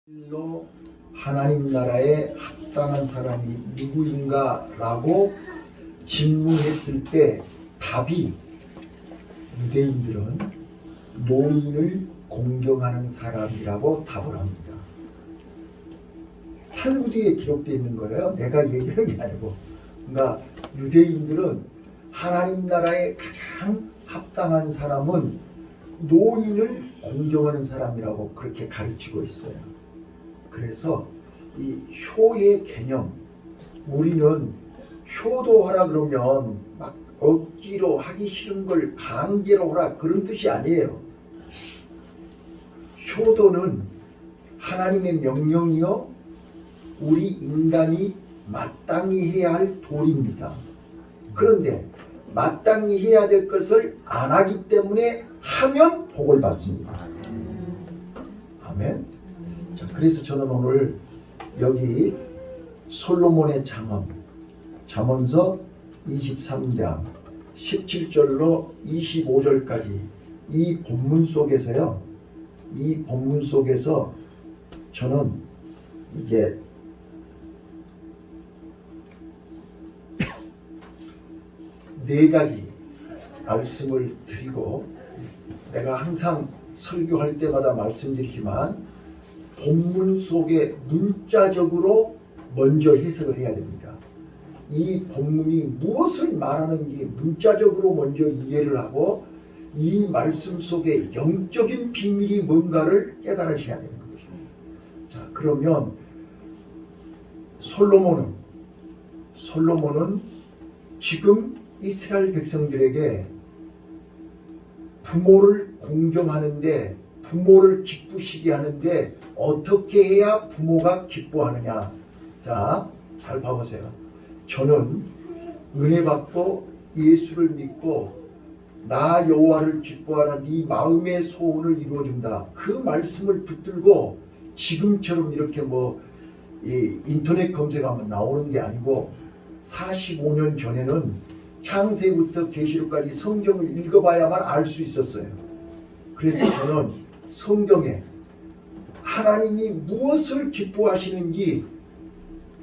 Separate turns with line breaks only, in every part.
로 하나님 나라에 합당한 사람이 누구인가 라고 질문했을 때 답이 유대인들은 노인을 공경하는 사람이라고 답을 합니다. 탈무드에 기록되어 있는 거예요. 내가 얘기하는 게 아니고. 그러니까 유대인들은 하나님 나라에 가장 합당한 사람은 노인을 공경하는 사람이라고 그렇게 가르치고 있어요. 그래서 이 효의 개념, 우리는 효도하라 그러면 막 억지로 하기 싫은 걸 강제로 하라 그런 뜻이 아니에요. 효도는 하나님의 명령이요 우리 인간이 마땅히 해야 할 도리입니다. 그런데 마땅히 해야 될 것을 안 하기 때문에 하면 복을 받습니다. 아멘. 자, 그래서 저는 오늘 여기 솔로몬의 잠언, 잠언서 23장 17절로 25절까지 이 본문 속에서요, 이 본문 속에서 저는 이게 네 가지 말씀을 드리고, 내가 항상 설교할 때마다 말씀드리지만 본문 속에 문자적으로 먼저 해석을 해야 됩니다. 이 본문이 무엇을 말하는지 문자적으로 먼저 이해를 하고 이 말씀 속에 영적인 비밀이 뭔가를 깨달으셔야 되는 거죠. 자, 그러면 솔로몬은 지금 이스라엘 백성들에게 부모를 공경하는데, 부모를 기쁘시게 하는데 어떻게 해야 부모가 기뻐하느냐. 자, 잘 봐보세요. 저는 은혜 받고 예수를 믿고 나 여호와를 기뻐하라 네 마음의 소원을 이루어준다. 그 말씀을 붙들고 지금처럼 이렇게 인터넷 검색하면 나오는 게 아니고 45년 전에는 창세부터 계시록까지 성경을 읽어봐야만 알 수 있었어요. 그래서 저는 성경에 하나님이 무엇을 기뻐하시는지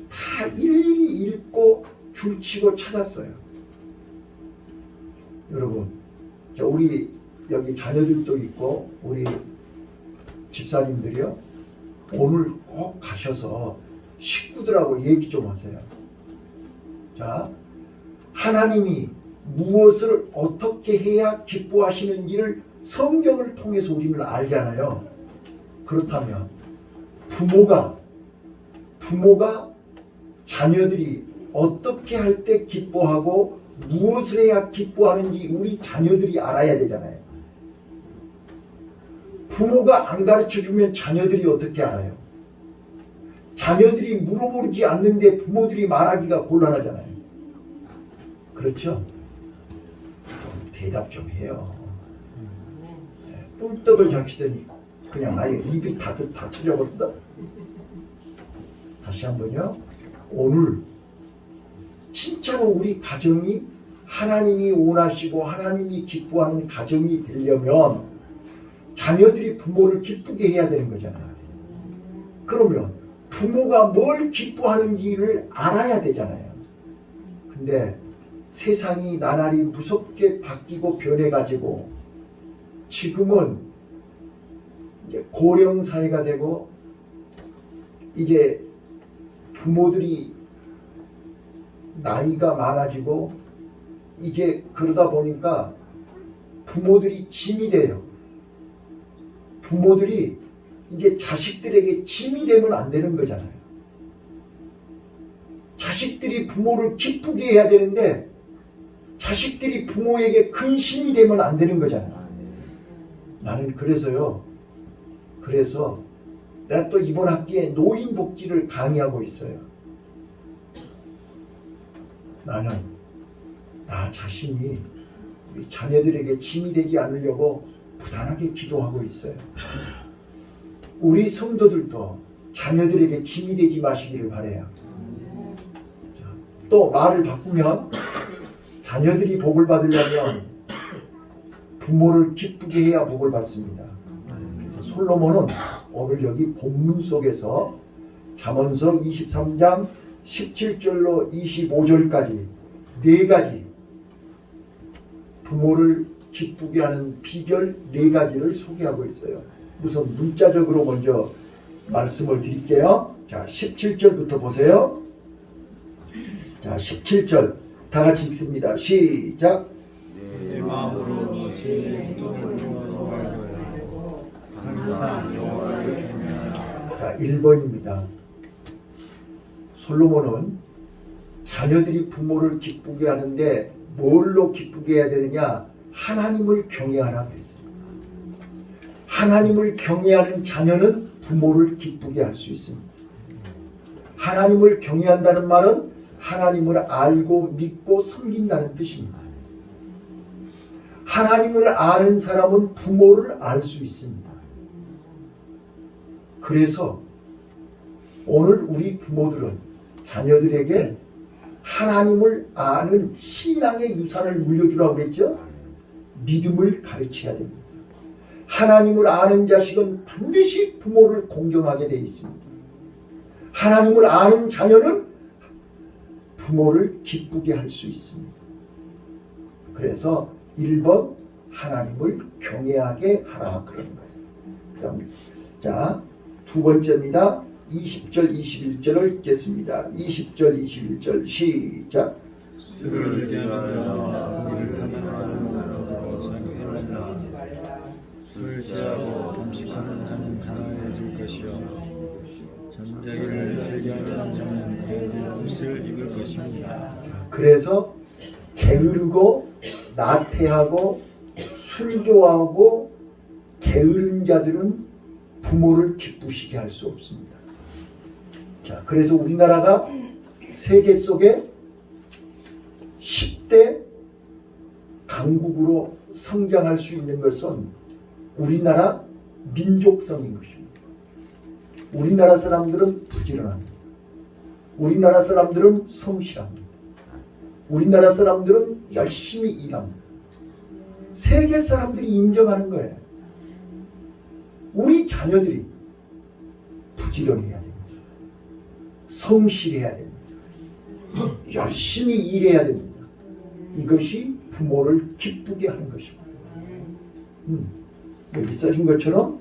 다 일일이 읽고 줄치고 찾았어요. 여러분, 자, 우리 여기 자녀들도 있고 우리 집사님들이요, 오늘 꼭 가셔서 식구들하고 얘기 좀 하세요. 자, 하나님이 무엇을 어떻게 해야 기뻐하시는지를 성경을 통해서 우리는 알잖아요. 그렇다면 부모가 자녀들이 어떻게 할 때 기뻐하고 무엇을 해야 기뻐하는지 우리 자녀들이 알아야 되잖아요. 부모가 안 가르쳐주면 자녀들이 어떻게 알아요? 자녀들이 물어보지 않는데 부모들이 말하기가 곤란하잖아요. 그렇죠? 대답 좀 해요. 뿔떡을 잡히더니 그냥 아예 입이 다 터져버렸어. 다시 한번요. 오늘 진짜로 우리 가정이 하나님이 원하시고 하나님이 기뻐하는 가정이 되려면 자녀들이 부모를 기쁘게 해야 되는 거잖아요. 그러면 부모가 뭘 기뻐하는지를 알아야 되잖아요. 근데 세상이 나날이 무섭게 바뀌고 변해가지고 지금은 이제 고령 사회가 되고 이게 부모들이 나이가 많아지고 이제 그러다 보니까 부모들이 짐이 돼요. 부모들이 이제 자식들에게 짐이 되면 안 되는 거잖아요. 자식들이 부모를 기쁘게 해야 되는데 자식들이 부모에게 근심이 되면 안 되는 거잖아요. 나는 그래서 내가 또 이번 학기에 노인복지를 강의하고 있어요. 나는 나 자신이 자녀들에게 짐이 되지 않으려고 부단하게 기도하고 있어요. 우리 성도들도 자녀들에게 짐이 되지 마시기를 바라요. 또 말을 바꾸면 자녀들이 복을 받으려면 부모를 기쁘게 해야 복을 받습니다. 그래서 솔로몬은 오늘 여기 본문 속에서 잠언서 23장 17절로 25절까지 네 가지 부모를 기쁘게 하는 비결 네 가지를 소개하고 있어요. 우선 문자적으로 먼저 말씀을 드릴게요. 자, 17절부터 보세요. 자, 17절 다 같이 읽습니다. 시작.
내 마음으로 주의 기도를 구하고 항상 여호와를 경외하라.
자, 1번입니다. 솔로몬은 자녀들이 부모를 기쁘게 하는데 뭘로 기쁘게 해야 되느냐? 하나님을 경외하라 그랬어요. 하나님을 경외하는 자녀는 부모를 기쁘게 할 수 있습니다. 하나님을 경외한다는 말은 하나님을 알고 믿고 섬긴다는 뜻입니다. 하나님을 아는 사람은 부모를 알 수 있습니다. 그래서 오늘 우리 부모들은 자녀들에게 하나님을 아는 신앙의 유산을 물려주라고 그랬죠? 믿음을 가르쳐야 됩니다. 하나님을 아는 자식은 반드시 부모를 공경하게 되어 있습니다. 하나님을 아는 자녀는 부모를 기쁘게 할 수 있습니다. 그래서 1번 하나님을 경외하게 하라 그런 거예요. 그다음 자, 두 번째입니다. 20절 21절을 읽겠습니다. 20절 21절 시작.
술을 취하여 우리를 가난하고 상실하라. 술 취하고 금식하는 자는 가난해질 것이요 잠자기를 즐겨하는 자는 배부른 옷을 입을 것입니다.
그래서 게으르고 나태하고 술 좋아하고 게으른 자들은 부모를 기쁘시게 할 수 없습니다. 자, 그래서 우리나라가 세계 속에 10대 강국으로 성장할 수 있는 것은 우리나라 민족성인 것입니다. 우리나라 사람들은 부지런합니다. 우리나라 사람들은 성실합니다. 우리나라 사람들은 열심히 일합니다. 세계 사람들이 인정하는 거예요. 우리 자녀들이 부지런해야 됩니다. 성실해야 됩니다. 열심히 일해야 됩니다. 이것이 부모를 기쁘게 하는 것입니다. 여기 써진 것처럼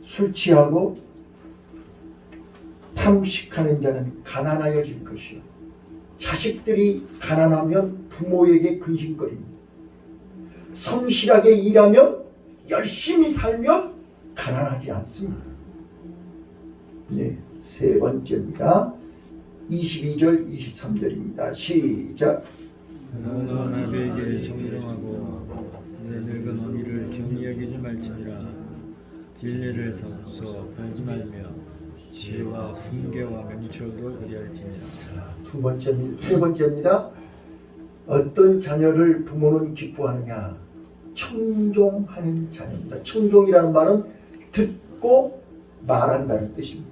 술 취하고 탐식하는 자는 가난하여질 것이요 자식들이 가난하면 부모에게 근심거립니다. 성실하게 일하면 열심히 살면 가난하지 않습니다. 네, 세 번째입니다. 22절 23절입니다. 시작.
너는 아비에게 정정하고 내 늙은 어미를 경히 여기지 말지니라. 진리를 삼서 팔지 말며 지혜와 훈계와 명철도 그리할지니라.
두 번째입니다. 세 번째입니다. 어떤 자녀를 부모는 기뻐하느냐? 청종하는 자녀입니다. 청종이라는 말은 듣고 말한다는 뜻입니다.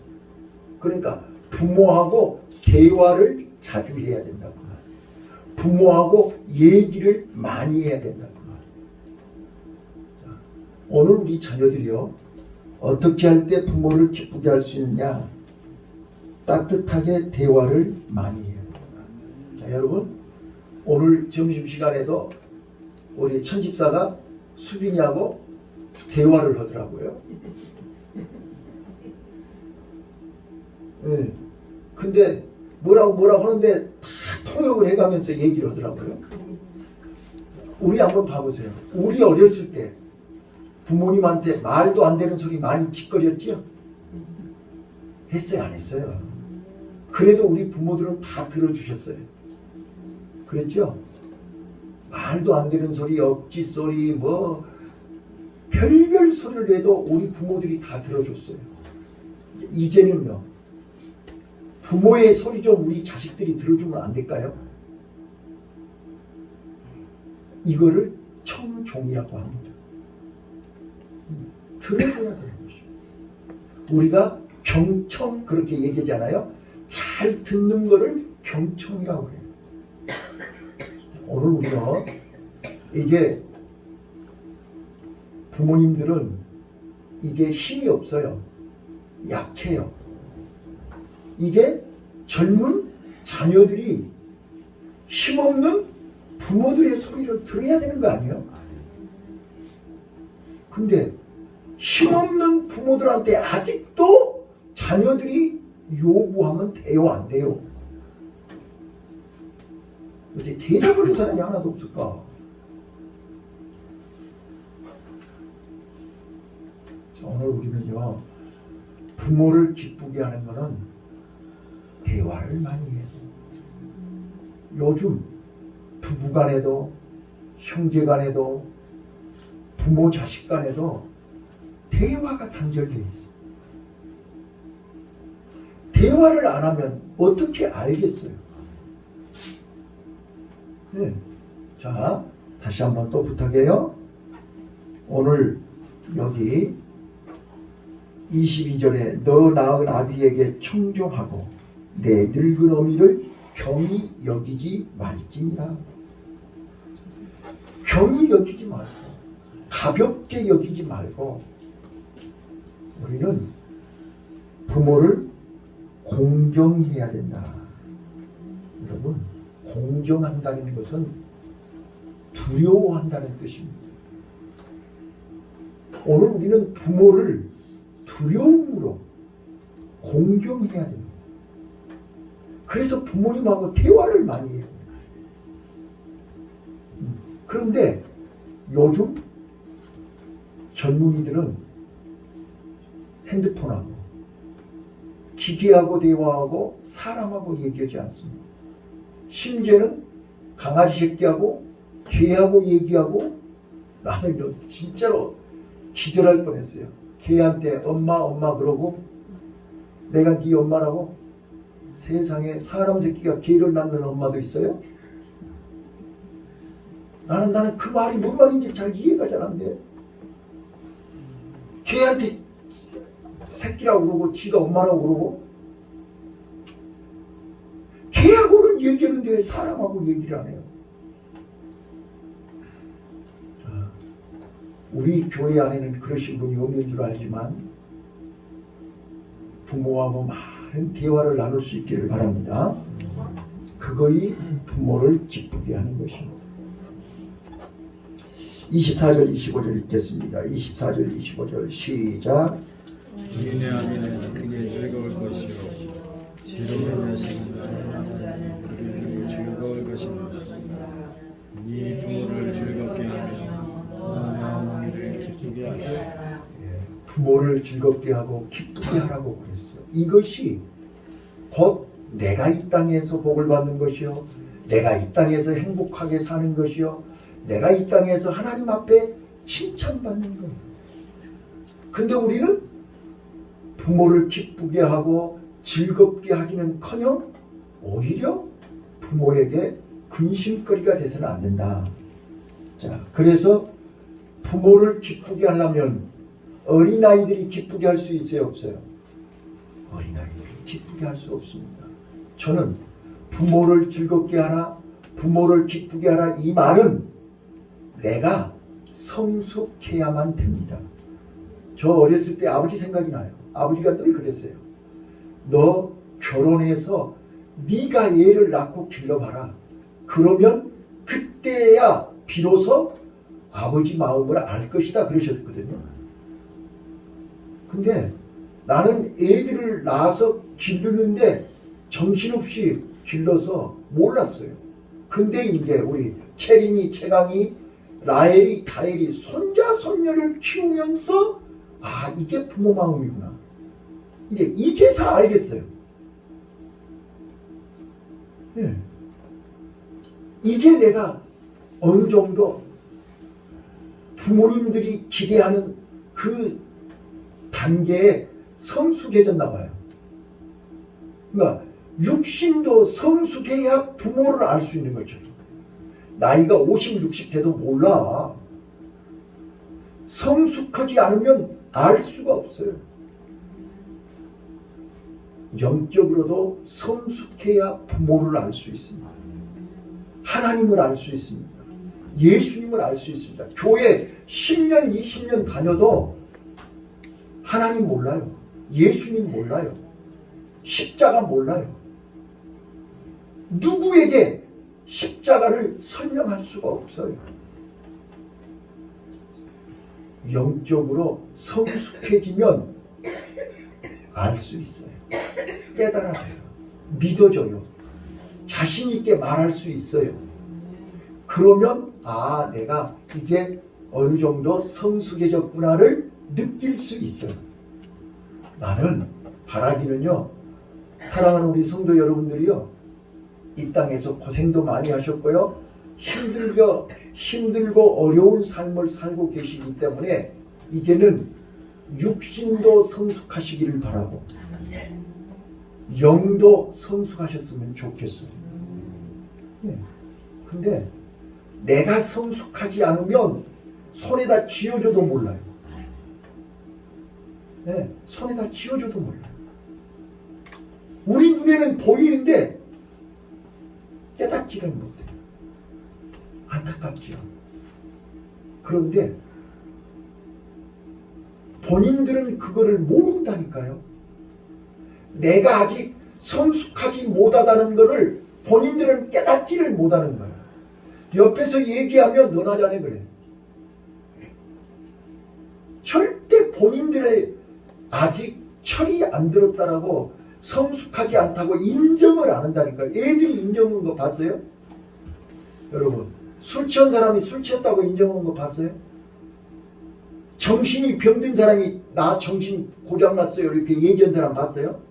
그러니까 부모하고 대화를 자주 해야 된다고 말해요. 부모하고 얘기를 많이 해야 된다고 말해요. 자, 오늘 우리 자녀들이요, 어떻게 할 때 부모를 기쁘게 할 수 있느냐? 따뜻하게 대화를 많이 해야 됩니다. 자, 여러분, 오늘 점심시간에도 우리 천집사가 수빈이하고 대화를 하더라고요. 네. 근데 뭐라고 하는데 다 통역을 해가면서 얘기를 하더라고요. 우리 한번 봐보세요. 우리 어렸을 때 부모님한테 말도 안 되는 소리 많이 짓거렸지요? 했어요, 안 했어요? 그래도 우리 부모들은 다 들어주셨어요. 그랬죠? 말도 안 되는 소리, 억지 소리, 뭐 별별 소리를 내도 우리 부모들이 다 들어줬어요. 이제는요, 부모의 소리 좀 우리 자식들이 들어주면 안 될까요? 이거를 청종이라고 합니다. 들어줘야 되는 것이죠. 우리가 경청 그렇게 얘기하잖아요. 잘 듣는 거를 경청이라고 해요. 오늘 우리가 이제 부모님들은 이제 힘이 없어요. 약해요. 이제 젊은 자녀들이 힘없는 부모들의 소리를 들어야 되는 거 아니에요? 근데 힘없는 부모들한테 아직도 자녀들이 요구하면 돼요, 안 돼요? 어째 대답을 하는 사람이 하나도 없을까? 자, 오늘 우리는요, 부모를 기쁘게 하는 것은 대화를 많이 해요. 요즘 부부간에도 형제간에도 부모 자식간에도 대화가 단절되어 있어요. 대화를 안 하면 어떻게 알겠어요? 네. 자, 다시 한번 또 부탁해요. 오늘 여기 22절에 너 낳은 아비에게 청종하고 내 늙은 어미를 경히 여기지 말지니라. 경히 여기지 말고 가볍게 여기지 말고 우리는 부모를 공경해야 된다. 여러분, 공경한다는 것은 두려워한다는 뜻입니다. 오늘 우리는 부모를 두려움으로 공경해야 됩니다. 그래서 부모님하고 대화를 많이 해요. 그런데 요즘 젊은이들은 핸드폰하고 기계하고 대화하고 사람하고 얘기하지 않습니다. 심지어는 강아지 새끼하고 개하고 얘기하고 나는 진짜로 기절할 뻔했어요. 개한테 엄마 엄마 그러고 내가 네 엄마라고? 세상에 사람 새끼가 개를 낳는 엄마도 있어요? 나는 그 말이 뭔 말인지 잘 이해가 잘 안 돼. 개한테 새끼라고 그러고 지가 엄마라고 그러고 개하고는 얘기하는데 왜 사람하고 얘기를 안 해요? 자, 우리 교회 안에는 그러신 분이 없는 줄 알지만 부모하고 많은 대화를 나눌 수 있기를 바랍니다. 그것이 부모를 기쁘게 하는 것입니다. 24절 25절 읽겠습니다. 24절 25절 시작.
이내 아비는 그게 즐거울 것이요 지혜로운 자식은 그를 즐거울 것이다. 네 부모를 즐겁게 하며 어머니를 기쁘게 하라.
부모를 즐겁게 하고 기쁘게 하라고 그랬어요. 이것이 곧 내가 이 땅에서 복을 받는 것이요 내가 이 땅에서 행복하게 사는 것이요 내가 이 땅에서 하나님 앞에 칭찬받는 거예요. 근데 우리는 부모를 기쁘게 하고 즐겁게 하기는커녕 오히려 부모에게 근심거리가 돼서는 안 된다. 자, 그래서 부모를 기쁘게 하려면 어린아이들이 기쁘게 할 수 있어요, 없어요? 어린아이들이 기쁘게 할 수 없습니다. 저는 부모를 즐겁게 하라, 부모를 기쁘게 하라 이 말은 내가 성숙해야만 됩니다. 저 어렸을 때 아버지 생각이 나요. 아버지가 늘 그랬어요. 너 결혼해서 네가 얘를 낳고 길러봐라. 그러면 그때야 비로소 아버지 마음을 알 것이다 그러셨거든요. 근데 나는 애들을 낳아서 기르는데 정신없이 길러서 몰랐어요. 근데 이제 우리 채린이, 채강이, 라헬이, 가엘이 손자, 손녀를 키우면서 아, 이게 부모 마음이구나. 이제서 알겠어요. 네. 이제 내가 어느 정도 부모님들이 기대하는 그 단계에 성숙해졌나 봐요. 그러니까 육신도 성숙해야 부모를 알 수 있는 거죠. 나이가 50, 60 돼도 몰라. 성숙하지 않으면 알 수가 없어요. 영적으로도 성숙해야 부모를 알 수 있습니다. 하나님을 알 수 있습니다. 예수님을 알 수 있습니다. 교회 10년, 20년 다녀도 하나님 몰라요. 예수님 몰라요. 십자가 몰라요. 누구에게 십자가를 설명할 수가 없어요. 영적으로 성숙해지면 알 수 있어요. 깨달아져요. 믿어져요. 자신 있게 말할 수 있어요. 그러면 내가 이제 어느 정도 성숙해졌구나를 느낄 수 있어요. 나는 바라기는요, 사랑하는 우리 성도 여러분들이요, 이 땅에서 고생도 많이 하셨고요, 힘들고 어려운 삶을 살고 계시기 때문에 이제는 육신도 성숙하시기를 바라고 영도 성숙하셨으면 좋겠어요. 근데 내가 성숙하지 않으면 손에다 쥐어줘도 몰라요. 손에다 쥐어줘도 몰라요. 우리 눈에는 보이는데 깨닫지를 못해요. 안타깝죠. 그런데 본인들은 그거를 모른다니까요. 내가 아직 성숙하지 못하다는 것을 본인들은 깨닫지를 못하는 거예요. 옆에서 얘기하면 너나 자네 그래. 절대 본인들의 아직 철이 안 들었다라고 성숙하지 않다고 인정을 안 한다니까요. 애들이 인정한 거 봤어요? 여러분, 술 취한 사람이 술 취했다고 인정한 거 봤어요? 정신이 병든 사람이 나 정신 고장났어요 이렇게 얘기한 사람 봤어요?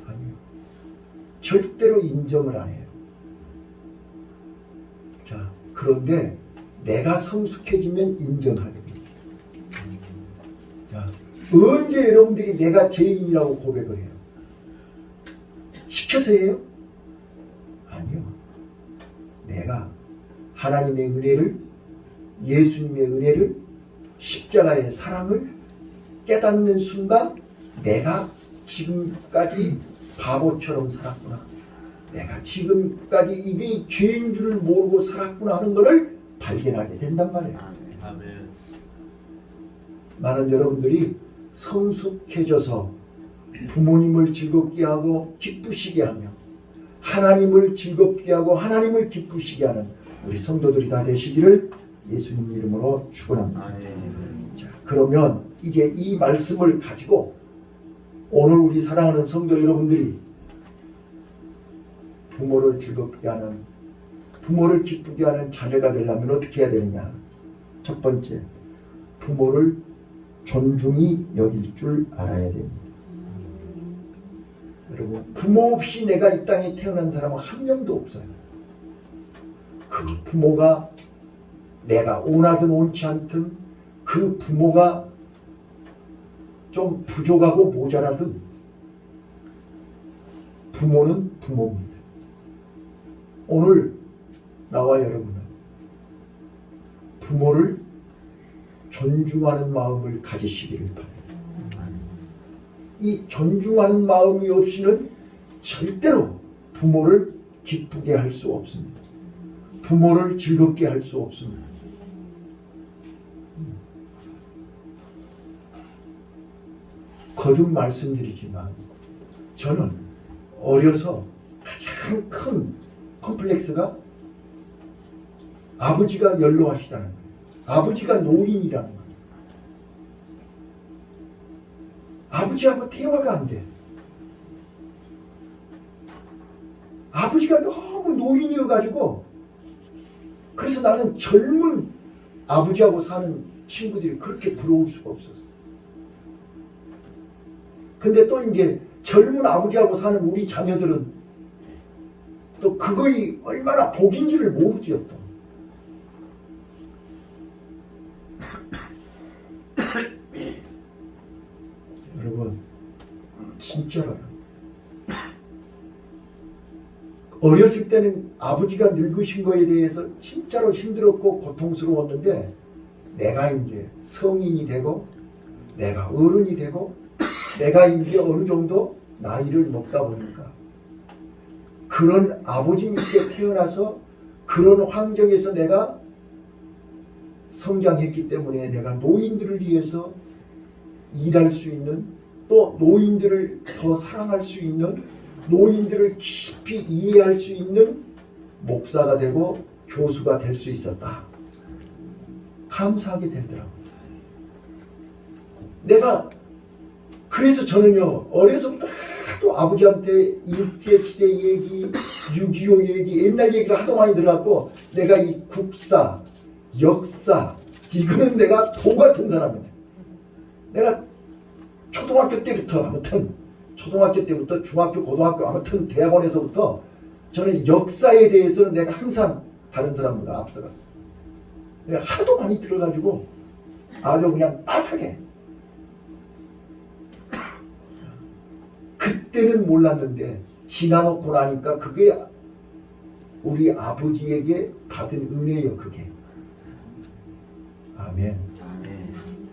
아니요. 절대로 인정을 안 해요. 자, 그런데 내가 성숙해지면 인정하게 돼 있어요. 자, 언제 여러분들이 내가 죄인이라고 고백을 해요? 시켜서 해요? 아니요. 내가 하나님의 은혜를, 예수님의 은혜를, 십자가의 사랑을 깨닫는 순간 내가 지금까지 바보처럼 살았구나, 내가 지금까지 이게 죄인 줄을 모르고 살았구나 하는 것을 발견하게 된단 말이에요.
아멘.
나는 여러분들이 성숙해져서 부모님을 즐겁게 하고 기쁘시게 하며 하나님을 즐겁게 하고 하나님을 기쁘시게 하는 우리 성도들이 다 되시기를 예수님 이름으로 축원합니다. 자, 그러면 이제 이 말씀을 가지고 오늘 우리 사랑하는 성도 여러분들이 부모를 즐겁게 하는, 부모를 기쁘게 하는 자녀가 되려면 어떻게 해야 되느냐? 첫 번째, 부모를 존중히 여길 줄 알아야 됩니다. 여러분, 부모 없이 내가 이 땅에 태어난 사람은 한 명도 없어요. 그 부모가 내가 원하든 원치 않든, 그 부모가 좀 부족하고 모자라든 부모는 부모입니다. 오늘 나와 여러분은 부모를 존중하는 마음을 가지시기를 바랍니다. 이 존중하는 마음이 없이는 절대로 부모를 기쁘게 할 수 없습니다. 부모를 즐겁게 할 수 없습니다. 거듭 말씀드리지만 저는 어려서 가장 큰 컴플렉스가 아버지가 연로하시다는 거예요. 아버지가 노인이라는 거예요. 아버지하고 대화가 안 돼. 아버지가 너무 노인이어가지고, 그래서 나는 젊은 아버지하고 사는 친구들이 그렇게 부러울 수가 없었어. 근데 또 이제 젊은 아버지하고 사는 우리 자녀들은 또 그거이 얼마나 복인지를 모르지요 또. 여러분, 진짜로요. 어렸을 때는 아버지가 늙으신 거에 대해서 진짜로 힘들었고 고통스러웠는데, 내가 이제 성인이 되고 내가 어른이 되고 내가 이제 어느 정도 나이를 먹다 보니까 그런 아버지 밑에 태어나서 그런 환경에서 내가 성장했기 때문에 내가 노인들을 위해서 일할 수 있는, 또 노인들을 더 사랑할 수 있는, 노인들을 깊이 이해할 수 있는 목사가 되고 교수가 될 수 있었다. 감사하게 되더라고요. 내가 그래서 저는요, 어려서부터 하도 아버지한테 일제시대 얘기, 6.25 얘기, 옛날 얘기를 하도 많이 들어갖고 내가 이 국사, 역사, 이거는 내가 도 같은 사람이에요. 내가 초등학교 때부터 중학교, 고등학교, 아무튼 대학원에서부터 저는 역사에 대해서는 내가 항상 다른 사람보다 앞서갔어요. 내가 하도 많이 들어가지고 아주 그냥 빠삭해. 그때는 몰랐는데 지나놓고 나니까 그게 우리 아버지에게 받은 은혜예요. 그게. 아멘.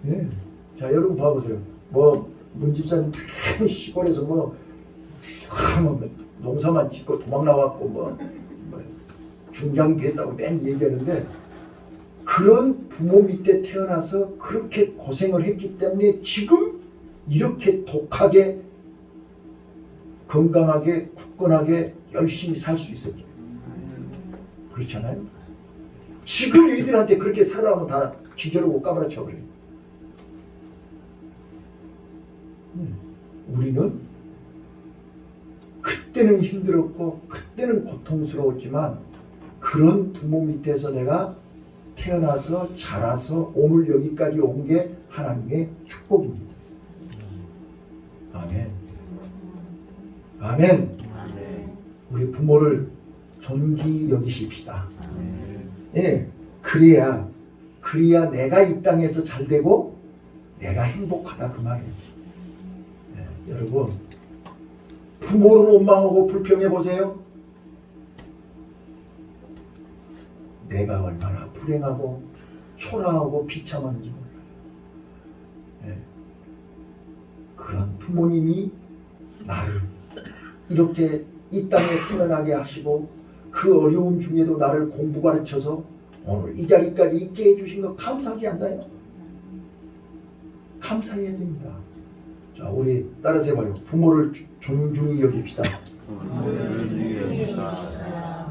네. 자, 여러분 봐보세요. 문집사님 시골에서 농사만 짓고 도망 나왔고 중장비 했다고 맨 얘기하는데, 그런 부모 밑에 태어나서 그렇게 고생을 했기 때문에 지금 이렇게 독하게 건강하게 굳건하게 열심히 살 수 있었죠. 그렇잖아요. 지금 얘들한테 그렇게 살아가면 다 기절하고 까무라쳐버려요. 우리는 그때는 힘들었고 그때는 고통스러웠지만 그런 부모 밑에서 내가 태어나서 자라서 오늘 여기까지 온 게 하나님의 축복입니다. 아멘. 아멘. 우리 부모를 존귀 여기십시다. 예, 그래야 내가 이 땅에서 잘 되고 내가 행복하다 그 말이에요. 예, 여러분, 부모를 원망하고 불평해 보세요. 내가 얼마나 불행하고 초라하고 비참한지 몰라요. 예, 그런 부모님이 나를 이렇게 이 땅에 태어나게 하시고 그 어려움 중에도 나를 공부 가르쳐서 오늘 이 자리까지 있게 해주신 거 감사하지 않나요? 감사해야 됩니다. 자, 우리 따라서 해봐요. 부모를 존중히 여깁시다.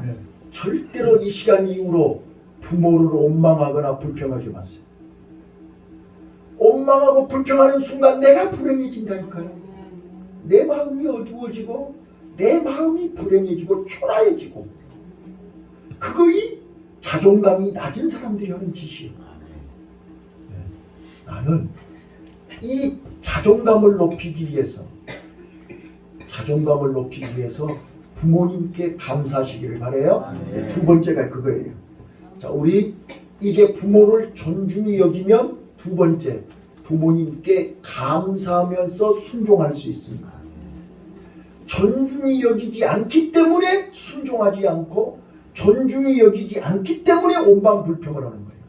네. 절대로 이 시간 이후로 부모를 원망하거나 불평하지 마세요. 원망하고 불평하는 순간 내가 불행해진다니까요. 내 마음이 어두워지고 내 마음이 불행해지고 초라해지고, 그거이 자존감이 낮은 사람들이 하는 짓이에요. 네. 나는 이 자존감을 높이기 위해서 부모님께 감사하시기를 바라요. 네, 두 번째가 그거예요. 자, 우리 이제 부모를 존중히 여기면 두 번째, 부모님께 감사하면서 순종할 수 있습니다. 존중히 여기지 않기 때문에 순종하지 않고, 존중히 여기지 않기 때문에 온방불평을 하는 거예요.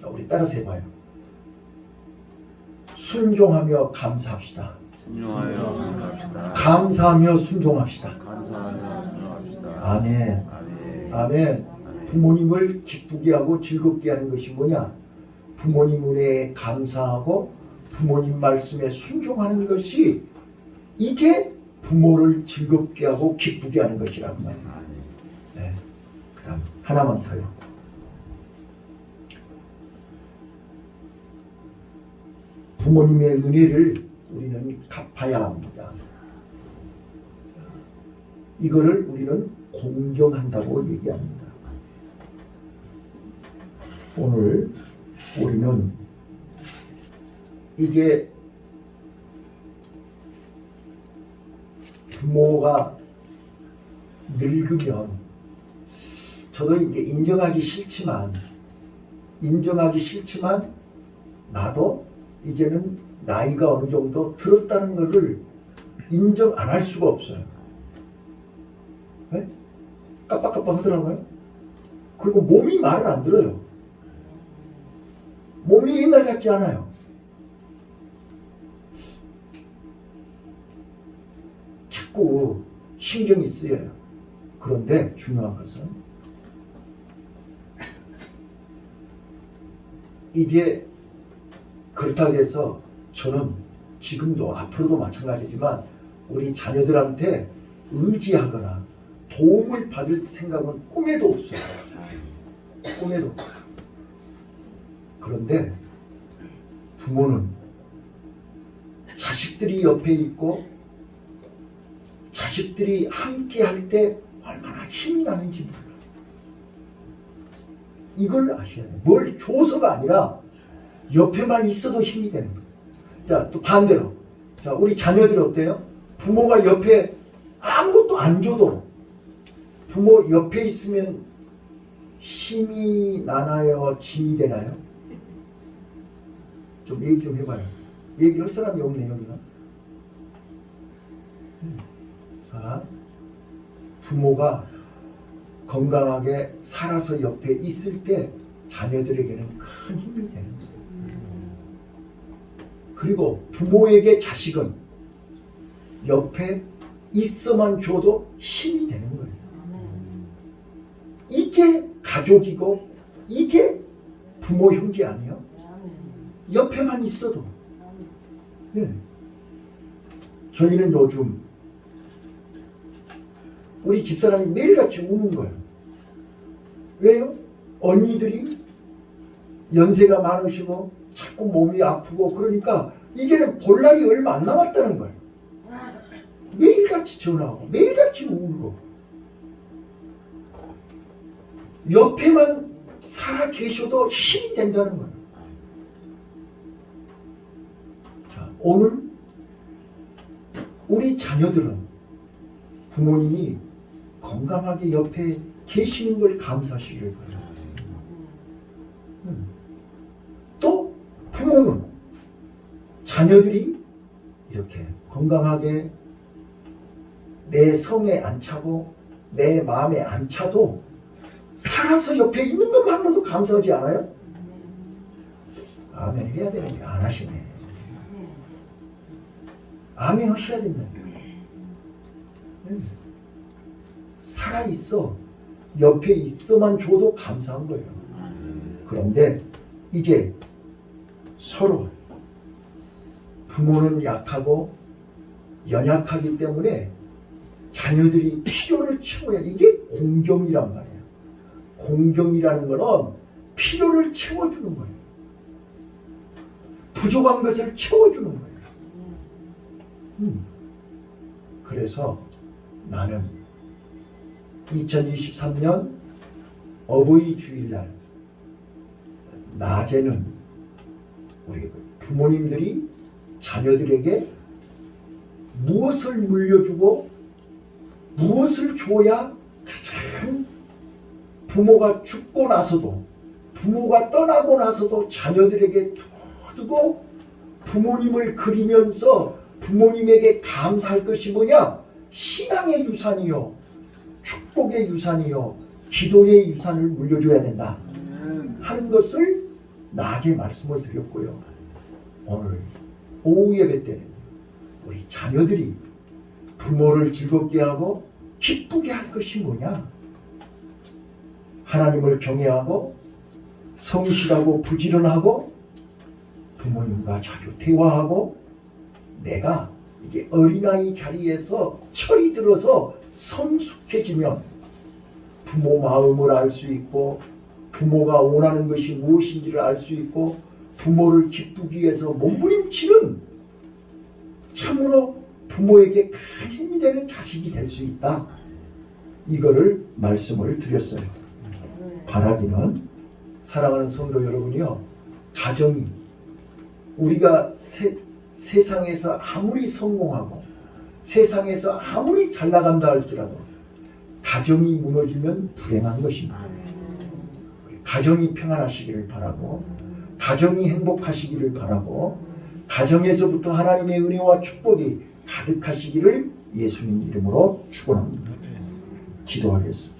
자, 우리 따라서 해봐요. 순종하며 감사합시다. 감사하며 순종합시다. 아멘. 아멘. 부모님을 기쁘게 하고 즐겁게 하는 것이 뭐냐? 부모님 은혜에 감사하고 부모님 말씀에 순종하는 것이, 이게 부모를 즐겁게 하고 기쁘게 하는 것이라고 말이에요. 네. 그 다음 하나만 더요. 부모님의 은혜를 우리는 갚아야 합니다. 이거를 우리는 공경한다고 얘기합니다. 오늘 우리는 이게 부모가 늙으면, 저도 이제 인정하기 싫지만 나도 이제는 나이가 어느 정도 들었다는 것을 인정 안 할 수가 없어요. 네? 깜빡깜빡 하더라고요. 그리고 몸이 말을 안 들어요. 몸이 옛날 같지 않아요. 자꾸 신경이 쓰여요. 그런데 중요한 것은 이제 그렇다고 해서 저는 지금도 앞으로도 마찬가지지만 우리 자녀들한테 의지하거나 도움을 받을 생각은 꿈에도 없어요. 꿈에도. 그런데 부모는 자식들이 옆에 있고 자식들이 함께 할 때 얼마나 힘이 나는지 몰라요. 이걸 아셔야 돼요. 뭘 줘서가 아니라 옆에만 있어도 힘이 되는 거예요. 자, 또 반대로. 자, 우리 자녀들 어때요? 부모가 옆에 아무것도 안 줘도 부모 옆에 있으면 힘이 나나요? 짐이 되나요? 좀 얘기 좀 해봐요. 얘기할 사람이 없네요, 여기가. 자, 부모가 건강하게 살아서 옆에 있을 때 자녀들에게는 큰 힘이 되는 거예요. 그리고 부모에게 자식은 옆에 있어만 줘도 힘이 되는 거예요. 이게 가족이고 이게 부모 형제 아니에요? 옆에만 있어도. 네. 저희는 요즘 우리 집사람이 매일같이 우는 거예요. 왜요? 언니들이 연세가 많으시고 자꾸 몸이 아프고 그러니까 이제는 볼 날이 얼마 안 남았다는 거예요. 매일같이 전화하고 매일같이 울고 옆에만 살아 계셔도 힘이 된다는 거예요. 자, 오늘 우리 자녀들은 부모님이 건강하게 옆에 계시는 걸 감사하시길 바랍니다. 또 부모는 자녀들이 이렇게 건강하게 내 성에 안 차고 내 마음에 안 차도 살아서 옆에 있는 것만으로도 감사하지 않아요? 아멘 해야 되는데 안 하시네. 아멘 하셔야 된다니까. 살아있어. 옆에 있어만 줘도 감사한 거예요. 그런데 이제 서로 부모는 약하고 연약하기 때문에 자녀들이 필요를 채워야 이게 공경이란 말이에요. 공경이라는 거는 필요를 채워주는 거예요. 부족한 것을 채워주는 거예요. 그래서 나는 2023년 어버이 주일날 낮에는 우리 부모님들이 자녀들에게 무엇을 물려주고 무엇을 줘야 가장 부모가 죽고 나서도 부모가 떠나고 나서도 자녀들에게 두고 부모님을 그리면서 부모님에게 감사할 것이 뭐냐? 신앙의 유산이요, 축복의 유산이요, 기도의 유산을 물려줘야 된다 하는 것을 낮에 말씀을 드렸고요. 오늘 오후 예배 때는 우리 자녀들이 부모를 즐겁게 하고 기쁘게 할 것이 뭐냐? 하나님을 경외하고 성실하고 부지런하고 부모님과 자주 대화하고 내가 이제 어린아이 자리에서 철이 들어서 성숙해지면 부모 마음을 알 수 있고 부모가 원하는 것이 무엇인지를 알 수 있고 부모를 기쁘기 위해서 몸부림치는 참으로 부모에게 큰 힘이 되는 자식이 될 수 있다. 이거를 말씀을 드렸어요. 바라기는 사랑하는 성도 여러분이요, 가정이 우리가 세상에서 아무리 성공하고 세상에서 아무리 잘 나간다 할지라도 가정이 무너지면 불행한 것입니다. 가정이 평안하시기를 바라고 가정이 행복하시기를 바라고 가정에서부터 하나님의 은혜와 축복이 가득하시기를 예수님 이름으로 축원합니다. 기도하겠습니다.